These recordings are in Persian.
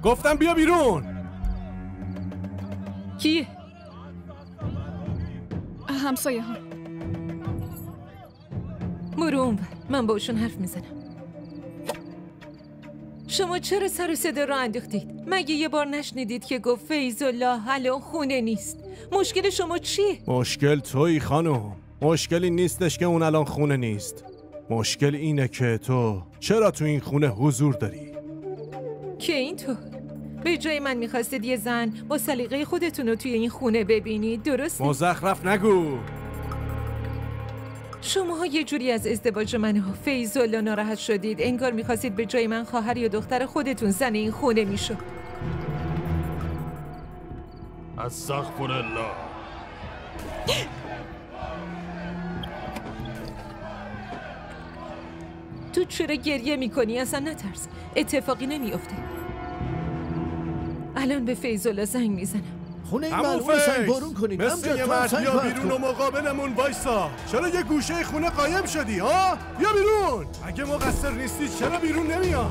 گفتم بیا بیرون. کیه؟ همسایه ها. برو اونور، من باشون حرف میزنم. شما چرا سر و صدا رو انداختید؟ مگه یه بار نشنیدید که گفت فیض‌الله الان خونه نیست؟ مشکل شما چیه؟ مشکل تویی خانم. مشکلی نیستش که اون الان خونه نیست. مشکل اینه که تو چرا تو این خونه حضور داری؟ که اینطور؟ به جای من میخواستید یه زن با سلیقه خودتون رو توی این خونه ببینید، درسته؟ مزخرف نگو. شماها یه جوری از ازدواج من و فیض‌الله ناراحت شدید، انگار میخواستید به جای من خواهر یا دختر خودتون زن این خونه میشد. استغفرالله. تو چرا گریه میکنی؟ اصلا نترس، اتفاقی نمیافته. الان به فیض‌الله زنگ میزنم. خونه این معلومه سنگ بارون کنید. مثل یه مرد بیا بیرون و مقابلمون وایسا. چرا یه گوشه خونه قایم شدی ها؟ بیا بیرون. اگه مقصر نیستی چرا بیرون نمیای؟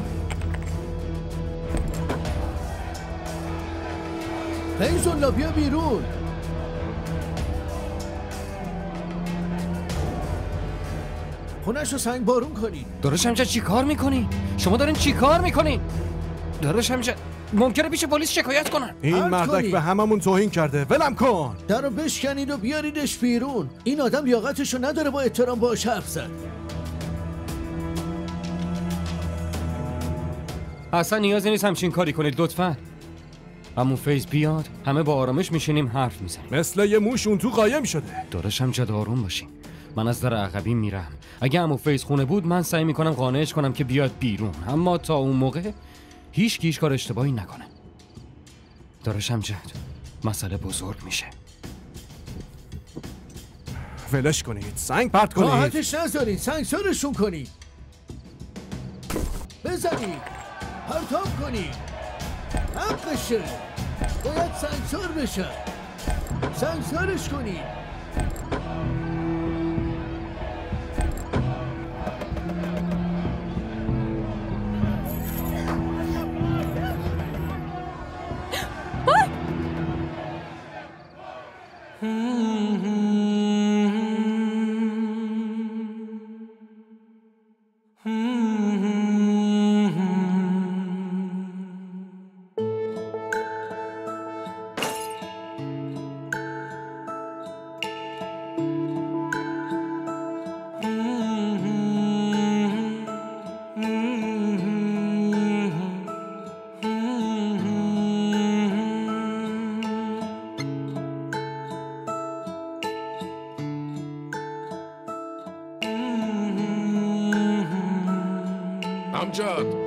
فیض‌الله بیا بیرون. خونه‌شو سنگ بارون کنید. داداش همچه چی کار میکنی؟ شما دارین چی کار میکنین؟ داداش همچه ممکنه پیش پلیس شکایت کنن. این مردک به هممون توهین کرده. ولم کن. درو بشکنید و بیاریدش بیرون. این آدم لیاقتشو نداره با احترام باهاش حرف زد. اصلا نیازی نیست همچین کاری کنید لطفاً. عمو فیض بیاد همه با آرامش میشینیم حرف میزنیم. مثل یه موش اون تو قایم شده. داداش همچه آروم باشین. من از در عقبی میرم. اگه عمو فیض خونه بود من سعی میکنم قانعش کنم که بیاد بیرون، اما تا اون موقع هیچ کار اشتباهی نکنه. داداش امجد مسئله بزرگ میشه. ولش کنید، سنگ پرت کنید. راحتش نذارید، سنگسارشون کنید. بزنید، پرتاب کنید. حقشه، باید سنگسار بشه. سنگسارش کنید. امجد